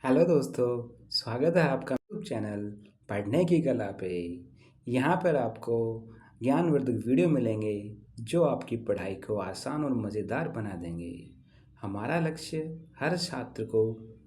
Hello दोस्तों, स्वागत है आपका यूट्यूब चैनल पढ़ने की कला पे। यहाँ पर आपको ज्ञानवर्धक वीडियो मिलेंगे जो आपकी पढ़ाई को आसान और मज़ेदार बना देंगे। हमारा लक्ष्य हर छात्र को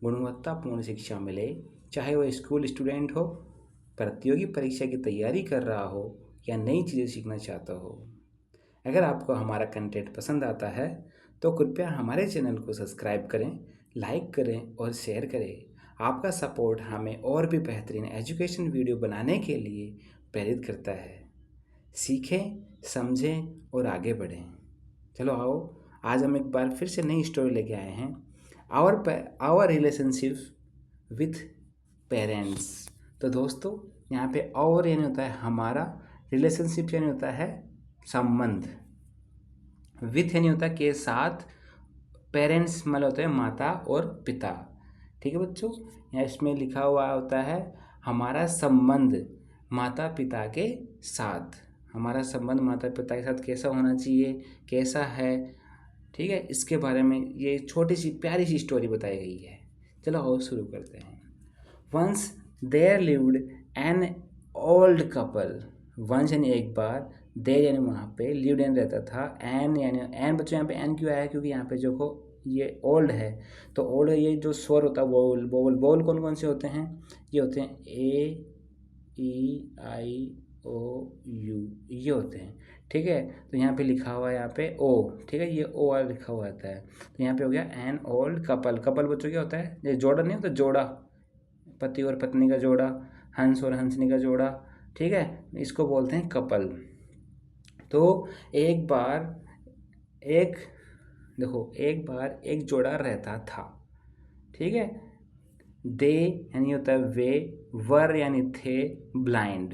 गुणवत्तापूर्ण शिक्षा मिले, चाहे वह स्कूल स्टूडेंट हो, प्रतियोगी परीक्षा की तैयारी कर रहा हो या नई चीज़ें सीखना चाहता हो। अगर आपको हमारा कंटेंट पसंद आता है तो कृपया हमारे चैनल को सब्सक्राइब करें, लाइक करें और शेयर करें। आपका सपोर्ट हमें और भी बेहतरीन एजुकेशन वीडियो बनाने के लिए प्रेरित करता है। सीखें, समझें और आगे बढ़ें। चलो आओ, आज हम एक बार फिर से नई स्टोरी लेके आए हैं, आवर रिलेशनशिप विथ पेरेंट्स। तो दोस्तों, यहाँ पे और यानी होता है हमारा, रिलेशनशिप यानी होता है संबंध, विथ यानी होता है के साथ, पेरेंट्स मतलब होता है माता और पिता। ठीक है बच्चों, यहाँ इसमें लिखा हुआ होता है हमारा संबंध माता पिता के साथ। हमारा संबंध माता पिता के साथ कैसा होना चाहिए, कैसा है, ठीक है, इसके बारे में ये छोटी सी प्यारी सी स्टोरी बताई गई है। चलो और शुरू करते हैं। Once there lived an old couple. Once यानी एक बार, देयर यानी वहाँ पे, लिव्ड यानी रहता था, एन यानी एन। बच्चों यहाँ पे एन क्यों आया, क्योंकि यहाँ पे जो को ये ओल्ड है, तो ओल्ड ये जो स्वर होता है वोवल, वोवल वोवल कौन कौन से होते हैं, ये होते हैं ए ई आई ओ यू, ये होते हैं। ठीक है, तो यहाँ पे लिखा हुआ है यहाँ पे ओ, ठीक है, ये ओ वाला लिखा हुआ आता है। तो यहाँ पे हो गया एन ओल्ड कपल। कपल बच्चों क्या होता है, ये जोड़ा नहीं होता, जोड़ा, पति और पत्नी का जोड़ा, हंस और हंसनी का जोड़ा, ठीक है, इसको बोलते हैं कपल। तो एक बार एक देखो, एक बार एक जोड़ा रहता था, ठीक है। दे यानी होता है वे, वर यानी थे, ब्लाइंड।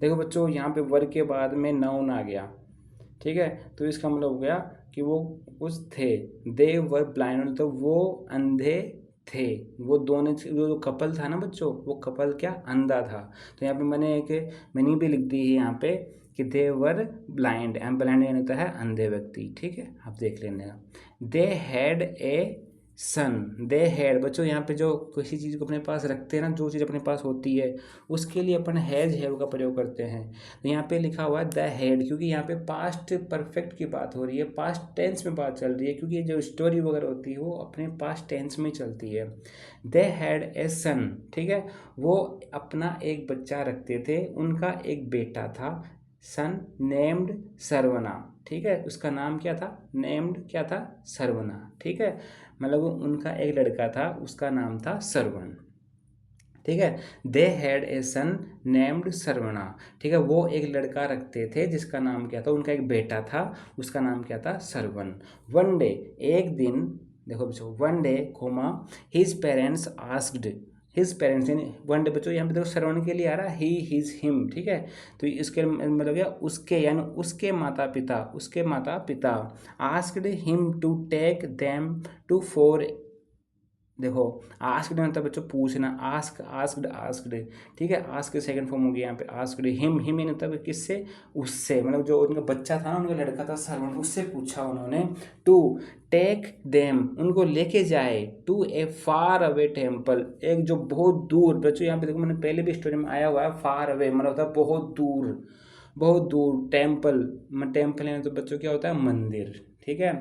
देखो बच्चों, यहाँ पे वर के बाद में नाउन आ गया, ठीक है, तो इसका मतलब हो गया कि वो कुछ थे। दे वर ब्लाइंड, तो वो अंधे थे। वो दोनों जो कपल था ना बच्चों, वो कपल क्या अंधा था। तो यहाँ पे मैंने एक मीनिंग भी लिख दी है यहाँ पे कि दे वर ब्लाइंड, एंड ब्लाइंड यानी होता है अंधे व्यक्ति। ठीक है, आप देख लेना। दे had a sun. They had, बच्चों यहाँ पे जो किसी चीज़ को अपने पास रखते हैं ना, जो चीज़ अपने पास होती है उसके लिए अपन हैव का प्रयोग करते हैं। तो यहाँ पे लिखा हुआ है द हैड, क्योंकि यहाँ पे पास्ट परफेक्ट की बात हो रही है, पास्ट टेंस में बात चल रही है, क्योंकि जो स्टोरी वगैरह होती है वो अपने पास्ट टेंस में चलती है। दे हैड ए सन, ठीक है, वो अपना एक बच्चा रखते थे, उनका एक बेटा था, सन नेम्ड सरवना। ठीक है, उसका नाम क्या था, नेम्ड क्या था, सरवना। ठीक है, मतलब उनका एक लड़का था, उसका नाम था सरवन। ठीक है, they had a son named Sarvana. ठीक है, वो एक लड़का रखते थे जिसका नाम क्या था, उनका एक बेटा था, उसका नाम क्या था, सरवन। वन डे, एक दिन, देखो बच्चों, one day comma his parents asked, his parents यानी वन डे, बच्चों यहाँ पे देखो सरवन के लिए आ रहा है ही, हिज, हिम। ठीक है, तो इसके मतलब क्या, उसके यानी उसके माता पिता, उसके माता पिता, asked him to take them to four. देखो, आस्क्ड मतलब बच्चों पूछना, आस्क, आस्क्ड, आस्क्ड। ठीक है, आस्क के सेकंड फॉर्म हो गया यहाँ पे आस्क्ड। हिम, हिम मतलब किससे, उससे, मतलब जो उनका बच्चा था ना, उनका लड़का था सरवन, उससे पूछा उन्होंने। टू टेक देम, उनको लेके जाए, to a far away temple, एक जो बहुत दूर। बच्चों यहाँ पे देखो, मैंने पहले भी स्टोरी में आया हुआ है, फार अवे मतलब होता है बहुत दूर, बहुत दूर। टेम्पल, टेम्पल यानी तो बच्चों क्या होता है, मंदिर। ठीक है,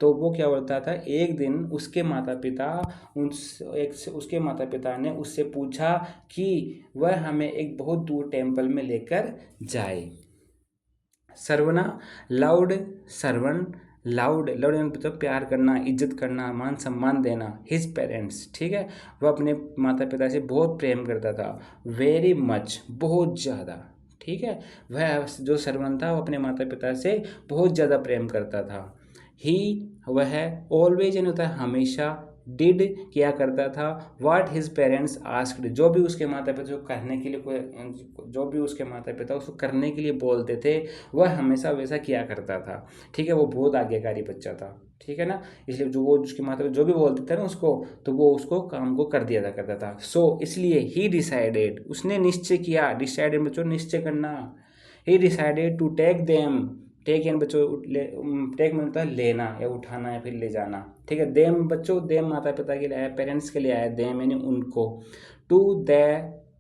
तो वो क्या बोलता था, एक दिन उसके माता पिता, उसके माता पिता ने उससे पूछा कि वह हमें एक बहुत दूर टेम्पल में लेकर जाए। Saravana loud, servant loud, loud मतलब प्यार करना, इज्जत करना, मान सम्मान देना। हिज पेरेंट्स, ठीक है, वह अपने माता पिता से बहुत प्रेम करता था, वेरी मच, बहुत ज़्यादा। ठीक है, वह जो सर्वन था वो अपने माता पिता से बहुत ज़्यादा प्रेम करता था। ही, वह ऑलवेज यानी होता है हमेशा, डिड किया करता था, वाट हिज पेरेंट्स आस्क्ड, जो भी उसके माता पिता को करने के लिए कोई, जो भी उसके माता पिता उसको करने के लिए बोलते थे वह हमेशा वैसा किया करता था। ठीक है, वो बहुत आज्ञाकारी बच्चा था। ठीक है ना, इसलिए जो वो उसके माता पिता जो भी बोलते थे ना उसको, तो वो उसको काम को कर दिया करता था। सो इसलिए ही डिसाइडेड, उसने निश्चय किया, डिसाइडेड बच्चों निश्चय करना, he decided to take them, take यानी बच्चों टेक मतलब होता है लेना या उठाना या फिर ले जाना, ठीक है। देम बच्चों, देम माता पिता के लिए आया, पेरेंट्स के लिए आया, देम यानी उनको, टू द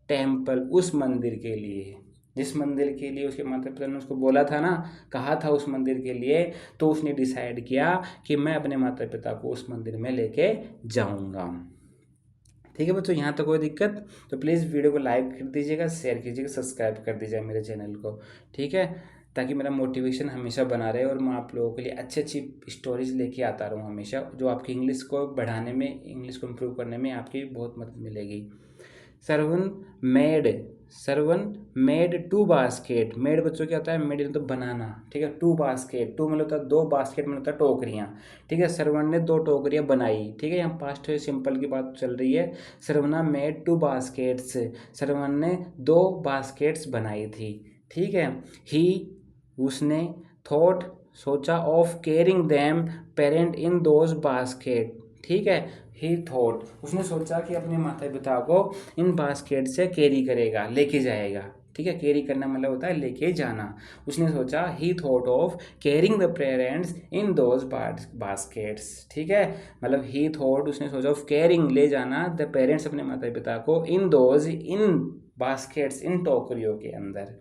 टेम्पल उस मंदिर के लिए, जिस मंदिर के लिए उसके माता पिता ने उसको बोला था ना, कहा था उस मंदिर के लिए, तो उसने डिसाइड किया कि मैं अपने माता पिता को उस मंदिर में लेके जाऊंगा। ठीक है बच्चों, यहाँ तक कोई दिक्कत? तो प्लीज़ वीडियो को लाइक कर दीजिएगा, शेयर कीजिएगा, सब्सक्राइब कर दीजिएगा मेरे चैनल को, ठीक है, ताकि मेरा मोटिवेशन हमेशा बना रहे और मैं आप लोगों के लिए अच्छी अच्छी स्टोरीज लेके आता रहूँ हमेशा, जो आपकी इंग्लिश को बढ़ाने में, इंग्लिश को इम्प्रूव करने में आपकी बहुत मदद मिलेगी। Sarvan made two basket, made बच्चों क्या होता है, मेड मतलब बनाना, ठीक है। टू बास्केट, टू मतलब होता है दो, बास्केट मतलब होता है टोकरियाँ, ठीक है। सर्वन ने दो टोकरियाँ बनाई, ठीक है। यहाँ पास्ट सिंपल की बात चल रही है। Saravana made to baskets, servant ने दो बास्केट्स बनाई थी, ठीक है। ही उसने, थॉट सोचा, of carrying them parent in those basket, ठीक है। ही थॉट उसने सोचा कि अपने माता पिता को इन बास्केट से कैरी करेगा, लेके जाएगा, ठीक है। कैरी करना मतलब होता है लेके जाना। उसने सोचा, ही thought of carrying the parents in those baskets, ठीक है। मतलब ही थॉट उसने सोचा, ऑफ कैरिंग ले जाना, द पेरेंट्स अपने माता पिता को, इन दोज इन बास्केट्स इन टोकरियों के अंदर,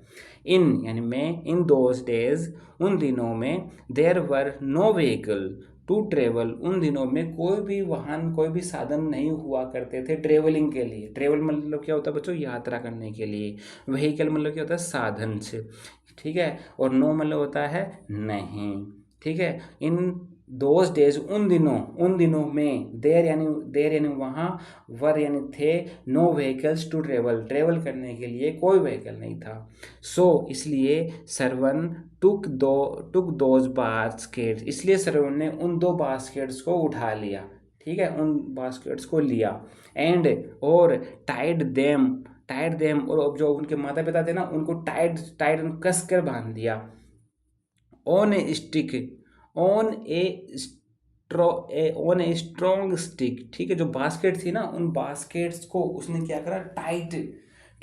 इन यानी में, इन दोज डेज उन दिनों में, there were no vehicle to travel उन दिनों में कोई भी वाहन, कोई भी साधन नहीं हुआ करते थे ट्रेवलिंग के लिए। ट्रेवल मतलब क्या होता है बच्चों, यात्रा करने के लिए। व्हीकल मतलब क्या होता है, साधन से, ठीक है। और नो मतलब होता है नहीं, ठीक है। इन दोज डेज उन दिनों में, देर यानी वहाँ, वर यानी थे, नो व्हीकल्स टू ट्रेवल करने के लिए कोई व्हीकल नहीं था। सो इसलिए सर्वन टुक दोज बास्केट्स, इसलिए सर्वन ने उन दो बास्केट्स को उठा लिया, ठीक है, उन बास्केट्स को लिया। एंड और टाइड देम और जो उनके माता पिता थे ना, उनको टाइड कस कर बांध दिया। On A stick, on a strong stick, ठीक है। जो बास्केट थी ना, उन बास्केट्स को उसने क्या करा,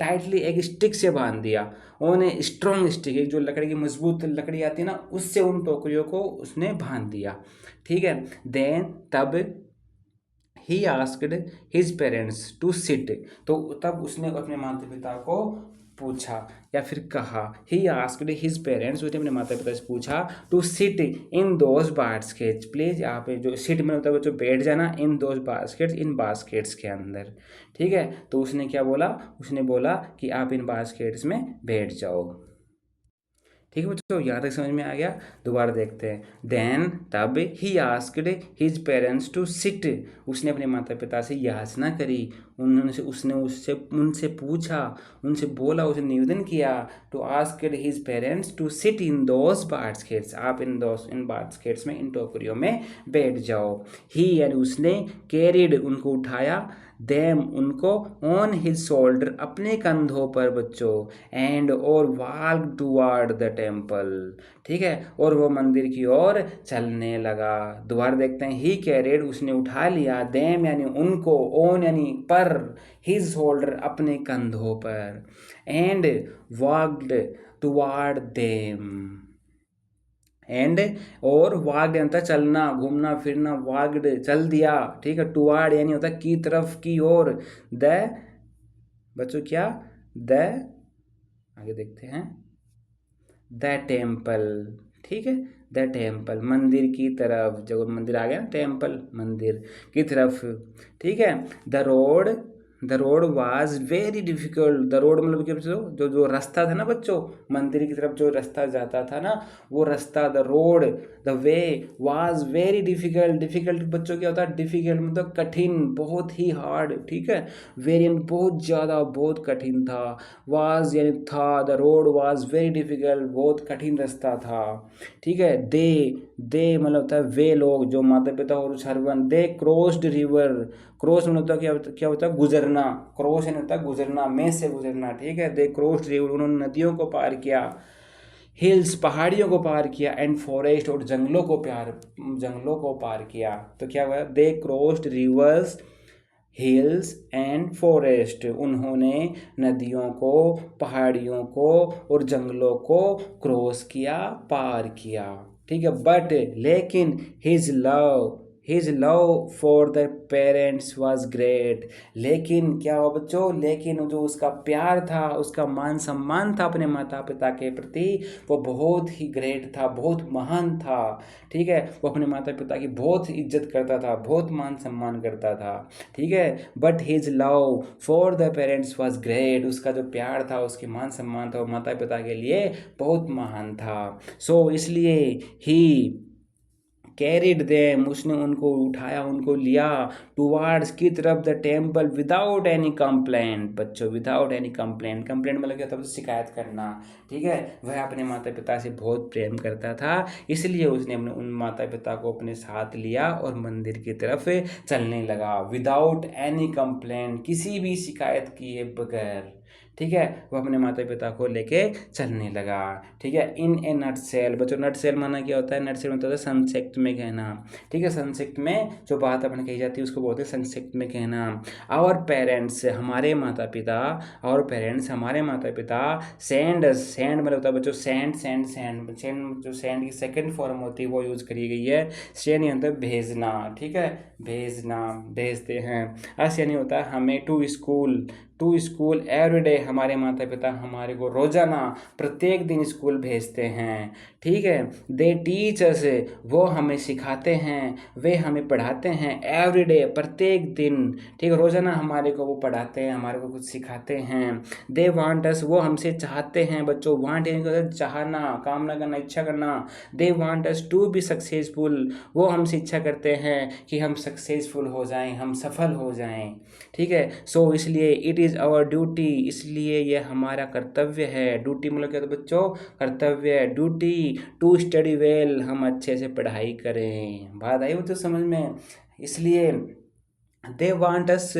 टाइटली एक स्टिक से बांध दिया। ऑन ए स्ट्रॉन्ग स्टिक, एक जो लकड़ी की मजबूत लकड़ी आती है ना, उससे उन टोकरियों को उसने बांध दिया, ठीक है। देन तब ही asked his parents to sit, तो तब उसने अपने माता पिता को पूछा या फिर कहा, ही आस्क्ड हिज पेरेंट्स, उसने अपने माता पिता से पूछा, to sit in those baskets, please यहाँ पे जो सिट में होता है बच्चों बैठ जाना, इन दोज बास्केट्स, इन बास्केट्स के अंदर, ठीक है। तो उसने क्या बोला, उसने बोला कि आप इन बास्केट्स में बैठ जाओ, ठीक है बच्चों, यहाँ तक समझ में आ गया। दोबारा देखते हैं। देन तब ही asked his parents to sit, उसने अपने माता पिता से याचना करी, उनसे पूछा, उनसे बोला, उसे निवेदन किया, to asked his parents to sit in those baskets, आप इन बास्केट्स में, इन टोकरियों में बैठ जाओ। ही यानी उसने, कैरिड उनको उठाया, देम उनको, ऑन हिज शोल्डर अपने कंधों पर बच्चों, एंड और वॉक टुवर्ड द टेम्पल, ठीक है, और वो मंदिर की ओर चलने लगा। दोबारा देखते हैं। ही कैरिड उसने उठा लिया, देम यानी उनको, ऑन यानी पर, हिज शोल्डर अपने कंधों पर, and walked toward them, and और वाग्ड होता है चलना, घूमना फिरना, वाग्ड चल दिया, ठीक है। टुवार्ड यानी होता है की तरफ, की ओर। द बच्चों क्या, द, आगे देखते हैं, द टेम्पल, ठीक है, द टेम्पल मंदिर की तरफ, जब मंदिर आ गया ना, टेम्पल मंदिर की तरफ, ठीक है। The road was very difficult, the road मतलब क्या बच्चों, जो जो रास्ता था ना बच्चों, मंदिर की तरफ जो रास्ता जाता था ना, वो रास्ता, the road, the way was very difficult, difficult बच्चों क्या होता है, डिफिकल्ट मतलब कठिन, बहुत ही हार्ड, ठीक है। वेरी बहुत ज़्यादा, बहुत कठिन था। वाज यानी था, the road was very difficult, बहुत कठिन रास्ता था, ठीक है। दे मतलब होता है वे लोग, जो माता पिता और सर्वन, दे क्रॉस्ड रिवर, क्रॉस मतलब होता है क्या होता है, गुजरना, क्रॉस यानी होता है गुजरना, में से गुजरना, ठीक है। दे क्रॉस्ड रिवर, उन्होंने नदियों को पार किया, हिल्स पहाड़ियों को पार किया, एंड फॉरेस्ट और जंगलों को पार किया। तो क्या हुआ, they crossed rivers, hills and forest, उन्होंने नदियों को, पहाड़ियों को और जंगलों को क्रॉस किया, पार किया। ठीक है, बट लेकिन his love for the parents was great. लेकिन क्या हुआ बच्चों, लेकिन जो उसका प्यार था, उसका मान सम्मान था अपने माता पिता के प्रति, वो बहुत ही ग्रेट था, बहुत महान था। ठीक है, वो अपने माता पिता की बहुत इज्जत करता था, बहुत मान सम्मान करता था। ठीक है, but his love for the parents was great, उसका जो प्यार था, उसकी मान सम्मान था, वो माता पिता के लिए बहुत महान था। सो इसलिए ही कैरिड देम, उसने उनको उठाया, उनको लिया टुवार्ड्स की तरफ the temple without any complaint. बच्चों, विदाउट एनी कंप्लेंट, कंप्लेंट मतलब क्या होता है, शिकायत करना। ठीक है, वह अपने माता पिता से बहुत प्रेम करता था, इसलिए उसने अपने उन माता पिता को अपने साथ लिया और मंदिर की तरफ चलने लगा, विदाउट एनी कंप्लेंट, किसी भी शिकायत किए बगैर। ठीक है, वो अपने माता पिता को लेके चलने लगा। ठीक है, इन ए नट सेल। बच्चों, नट सेल माना क्या होता है, नट सेल मतलब संक्षिप्त में कहना। ठीक है, संक्षिप्त में जो बात अपने कही जाती है उसको बोलते हैं संक्षिप्त में कहना। आवर पेरेंट्स, हमारे माता पिता, आवर पेरेंट्स, हमारे माता पिता, सेंड मतलब होता है बच्चों सेंड सेंड सेंड सेंड, जो सेंड की सेकंड फॉर्म होती है वो यूज़ करी गई है। सेंड यानी होता है भेजना। ठीक है, भेजना, भेजते हैं। अस यानी होता है हमें, टू स्कूल एवरीडे, हमारे माता पिता हमारे को रोज़ाना, प्रत्येक दिन स्कूल भेजते हैं। ठीक है, दे टीच अस, वो हमें सिखाते हैं, वे हमें पढ़ाते हैं, एवरीडे, प्रत्येक दिन। ठीक है, रोज़ाना हमारे को वो पढ़ाते हैं, हमारे को कुछ सिखाते हैं। दे वांट अस, वो हमसे चाहते हैं। बच्चों, वांट यानी चाहना, कामना करना, इच्छा करना। They want us to be successful, वो हमसे इच्छा करते हैं कि हम सक्सेसफुल हो जाएं, हम सफल हो जाएं। ठीक है, सो इसलिए इट इज़ आवर ड्यूटी, इसलिए यह हमारा कर्तव्य है। ड्यूटी मतलब क्या था बच्चों, कर्तव्य, ड्यूटी टू स्टडी वेल, हम अच्छे से पढ़ाई करें। बात आई बच्चों समझ में। इसलिए दे वांट अस,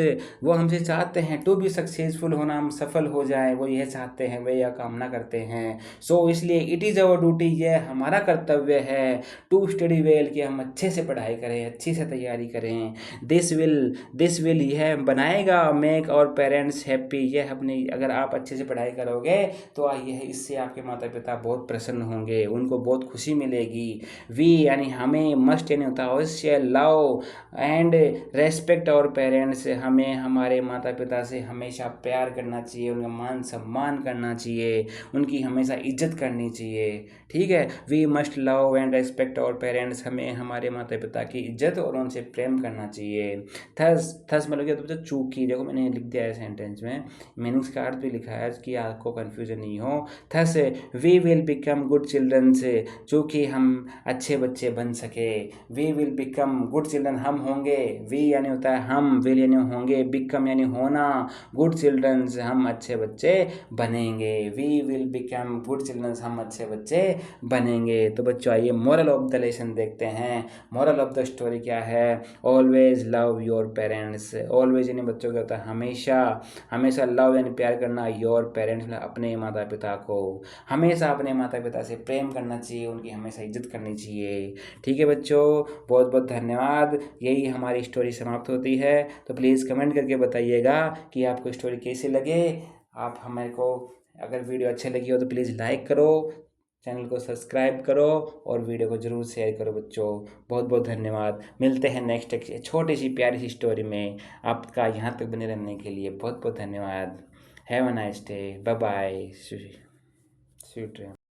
वो हमसे चाहते हैं, टू बी सक्सेसफुल, होना, हम सफल हो जाएं, वो यह चाहते हैं, वे यह कामना करते हैं। सो इसलिए इट इज़ आवर ड्यूटी, यह हमारा कर्तव्य है, टू स्टडी वेल, कि हम अच्छे से पढ़ाई करें, अच्छी से तैयारी करें। दिस विल यह बनाएगा, मेक और पेरेंट्स हैप्पी, यह अपनी, अगर आप अच्छे से पढ़ाई करोगे तो यह, इससे आपके माता पिता बहुत प्रसन्न होंगे, उनको बहुत खुशी मिलेगी। वी यानी हमें, मस्ट यानी होता है अवश्य, love and respect our parents, हमें हमारे माता पिता से हमेशा प्यार करना चाहिए, उनका मान सम्मान करना चाहिए, उनकी हमेशा इज्जत करनी चाहिए। ठीक है, we must love and respect our parents, हमें हमारे माता पिता की इज्जत और उनसे प्रेम करना चाहिए। थस मतलब क्या, तो चूंकि, देखो मैंने लिख दिया है सेंटेंस में, मीनिंग्स का अर्थ भी लिखा है कि आपको कन्फ्यूजन नहीं हो। Thus we will become good children, से चूँकि हम अच्छे बच्चे बन सके। We will become good children, हम होंगे, वी यानी होता है हम, विल यानी होंगे, बिकम यानी होना, गुड चिल्ड्रंस, हम अच्छे बच्चे बनेंगे। We will become good childrens, हम अच्छे बच्चे बनेंगे। तो बच्चों आइए मोरल ऑफ द लेसन देखते हैं। मोरल ऑफ द स्टोरी क्या है, always love your parents. Always यानी बच्चों क्या होता है, हमेशा, हमेशा लव यानी प्यार करना, योर पेरेंट्स अपने माता पिता को, हमेशा अपने माता पिता से प्रेम करना चाहिए, उनकी हमेशा इज्जत करनी चाहिए। ठीक है बच्चों, बहुत बहुत धन्यवाद। यही हमारी स्टोरी समाप्त होती है। तो प्लीज़ कमेंट करके बताइएगा कि आपको स्टोरी कैसी लगे। आप हमें को, अगर वीडियो अच्छी लगी हो तो प्लीज़ लाइक करो, चैनल को सब्सक्राइब करो और वीडियो को ज़रूर शेयर करो बच्चों। बहुत बहुत धन्यवाद। मिलते हैं नेक्स्ट एक छोटी सी प्यारी सी स्टोरी में। आपका यहाँ तक बने रहने के लिए बहुत बहुत धन्यवाद। Have a nice day, bye bye, sweet dream.